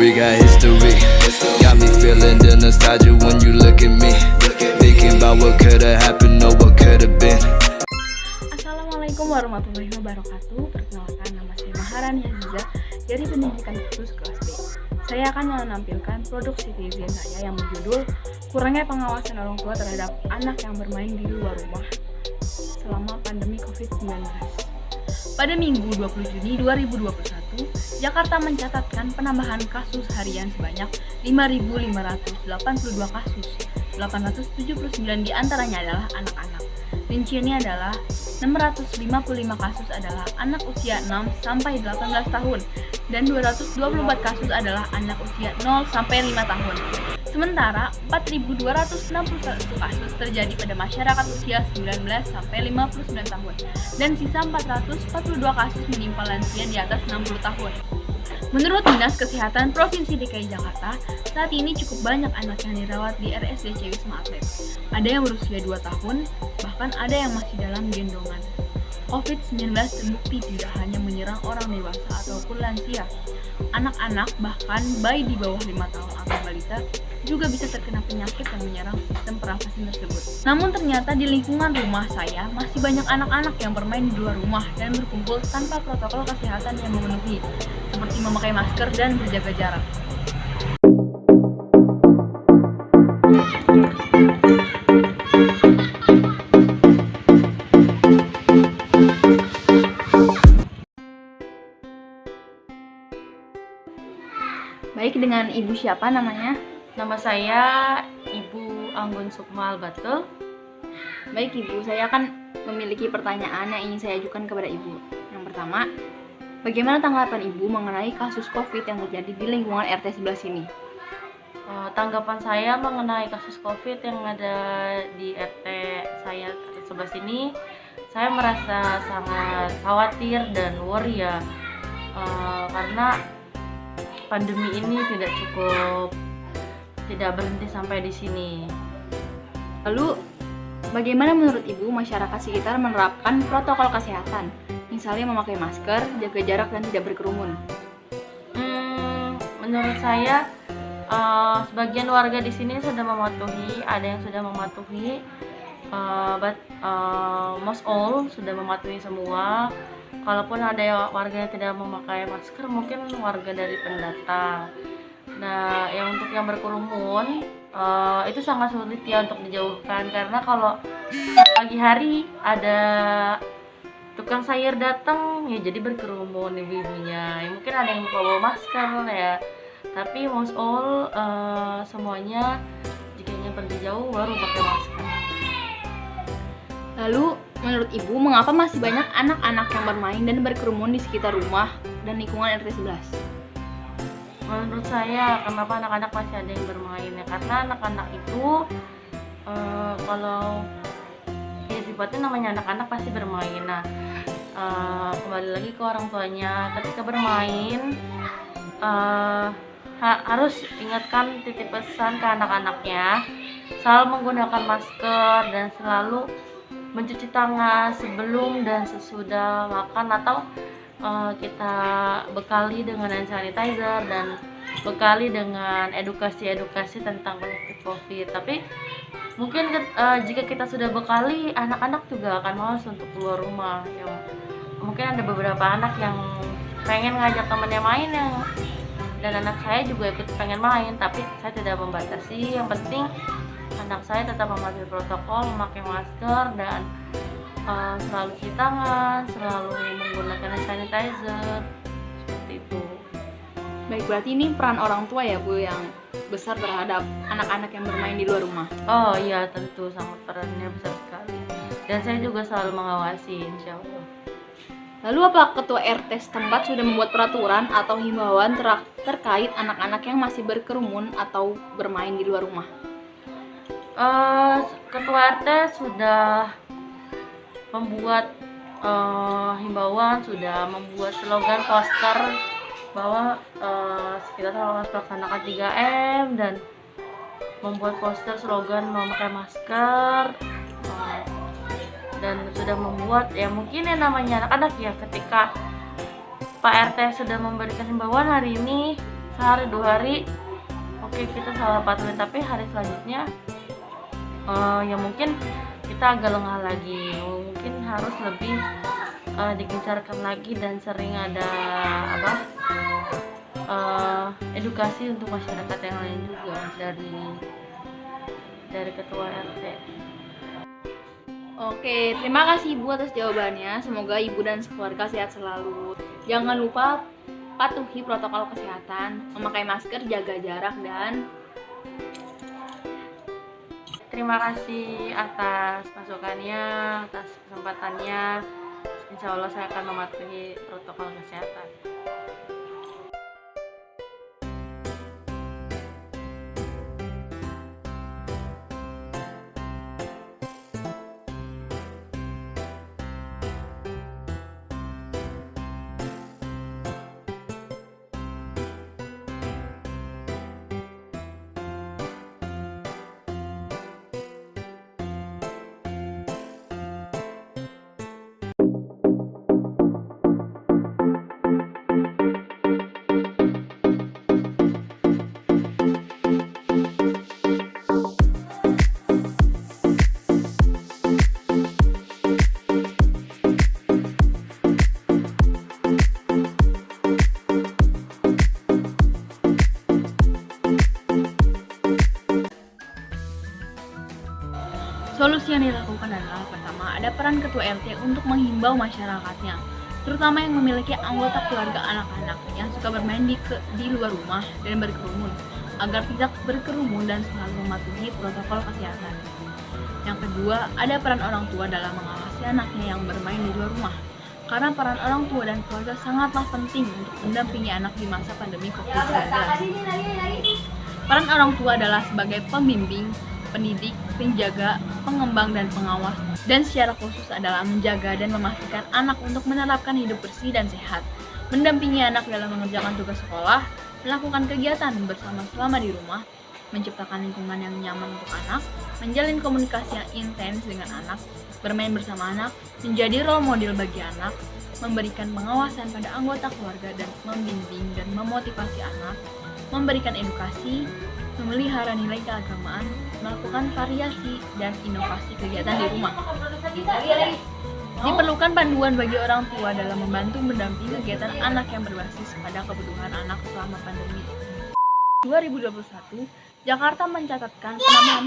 We got history. Got me feeling the nostalgia when you look at me. Thinking about what coulda happened or what coulda been. Assalamualaikum warahmatullahi wabarakatuh. Perkenalkan, nama saya Maharani Aziza dari Pendidikan Khusus kelas B. Saya akan menampilkan produk citizen saya yang berjudul Kurangnya Pengawasan Orang Tua Terhadap Anak yang Bermain di Luar Rumah Selama Pandemi COVID-19. Pada Minggu 20 Juni 2021, Jakarta mencatatkan penambahan kasus harian sebanyak 5.582 kasus. 879 diantaranya adalah anak-anak. Rinciannya adalah 655 kasus adalah anak usia 6-18 tahun dan 224 kasus adalah anak usia 0-5 tahun. Sementara 4.261 kasus terjadi pada masyarakat usia 19-59 tahun dan sisa 442 kasus menimpa lansia di atas 60 tahun. Menurut Dinas Kesehatan Provinsi DKI Jakarta, saat ini cukup banyak anak yang dirawat di RSDC Wisma Atlet. Ada yang berusia 2 tahun, bahkan ada yang masih dalam gendongan. COVID-19 terbukti tidak hanya menyerang orang dewasa ataupun lansia. Anak-anak, bahkan bayi di bawah 5 tahun atau balita, juga bisa terkena penyakit yang menyerang sistem pernafasan tersebut. Namun ternyata di lingkungan rumah saya masih banyak anak-anak yang bermain di luar rumah dan berkumpul tanpa protokol kesehatan yang memenuhi, seperti memakai masker dan berjaga jarak. Baik, dengan Ibu siapa namanya? Nama saya Ibu Anggun Sukma Albatul. Baik Ibu, saya akan memiliki pertanyaan yang ingin saya ajukan kepada Ibu. Yang pertama, bagaimana tanggapan Ibu mengenai kasus COVID yang terjadi di lingkungan RT 11 ini? Tanggapan saya mengenai kasus COVID yang ada di RT saya 11 ini, saya merasa sangat khawatir dan worry ya, karena pandemi ini tidak berhenti sampai di sini. Lalu, bagaimana menurut Ibu masyarakat sekitar menerapkan protokol kesehatan? Misalnya memakai masker, jaga jarak, dan tidak berkerumun. Menurut saya, sebagian warga di sini sudah mematuhi, ada yang sudah mematuhi, but most all sudah mematuhi semua. Kalaupun ada warga yang tidak memakai masker, mungkin warga dari pendatang. Nah, untuk yang berkerumun, itu sangat sulit ya untuk dijauhkan, karena kalau pagi hari ada tukang sayur datang, ya jadi berkerumun ibu-ibunya. Ya, mungkin ada yang bawa masker ya, tapi most all semuanya jika ingin pergi jauh baru pakai masker. Lalu, menurut Ibu, mengapa masih banyak anak-anak yang bermain dan berkerumun di sekitar rumah dan lingkungan RT 11? Menurut saya, kenapa anak-anak masih ada yang bermain ya? Karena anak-anak itu kalau ya sifatnya namanya anak-anak pasti bermain. Nah, kembali lagi ke orang tuanya, ketika bermain harus ingatkan titip pesan ke anak-anaknya, selalu menggunakan masker dan selalu mencuci tangan sebelum dan sesudah makan, atau kita bekali dengan hand sanitizer dan bekali dengan edukasi tentang penyakit COVID. Tapi mungkin jika kita sudah bekali, anak-anak juga akan malas untuk keluar rumah ya. Mungkin ada beberapa anak yang pengen ngajak temannya main dan anak saya juga ikut pengen main, tapi saya tidak membatasi. Yang penting anak saya tetap mematuhi protokol, memakai masker dan selalu cuci tangan, selalu menggunakan hand sanitizer, seperti itu. Baik, berarti ini peran orang tua ya Bu yang besar terhadap anak-anak yang bermain di luar rumah. Oh iya, tentu sangat perannya besar sekali. Dan saya juga selalu mengawasi, insya Allah. Lalu apakah ketua RT setempat sudah membuat peraturan atau himbauan terkait anak-anak yang masih berkerumun atau bermain di luar rumah? Ketua RT sudah membuat himbauan, sudah membuat slogan poster bahwa kita harus melaksanakan 3M dan membuat poster slogan memakai masker, dan sudah membuat ya mungkin yang namanya anak-anak ya, ketika Pak RT sudah memberikan himbauan hari ini, sehari 2 hari oke kita salah patuhin, tapi hari selanjutnya ya mungkin kita agak lengah lagi, mungkin harus lebih digencarkan lagi dan sering ada edukasi untuk masyarakat yang lain juga dari ketua RT. Oke, terima kasih Ibu atas jawabannya. Semoga Ibu dan sekeluarga sehat selalu. Jangan lupa patuhi protokol kesehatan, memakai masker, jaga jarak, dan Terima kasih atas masukannya, atas kesempatannya. Insya Allah saya akan mematuhi protokol kesehatan. solusi yang dilakukan adalah pertama, ada peran ketua RT untuk menghimbau masyarakatnya, terutama yang memiliki anggota keluarga anak-anak yang suka bermain di luar rumah dan berkerumun, agar tidak berkerumun dan selalu mematuhi protokol kesehatan. Yang kedua, ada peran orang tua dalam mengawasi anaknya yang bermain di luar rumah, karena peran orang tua dan keluarga sangatlah penting untuk mendampingi anak di masa pandemi COVID-19. Peran orang tua adalah sebagai pembimbing, pendidik, penjaga, pengembang, dan pengawas, dan secara khusus adalah menjaga dan memastikan anak untuk menerapkan hidup bersih dan sehat, mendampingi anak dalam mengerjakan tugas sekolah, melakukan kegiatan bersama selama di rumah, menciptakan lingkungan yang nyaman untuk anak, menjalin komunikasi yang intens dengan anak, bermain bersama anak, menjadi role model bagi anak, memberikan pengawasan pada anggota keluarga dan membimbing dan memotivasi anak, memberikan edukasi, memelihara nilai keagamaan, melakukan variasi dan inovasi kegiatan di rumah. Diperlukan panduan bagi orang tua dalam membantu mendampingi kegiatan anak yang berbasis pada kebutuhan anak selama pandemi. 2021, Jakarta mencatatkan penambahan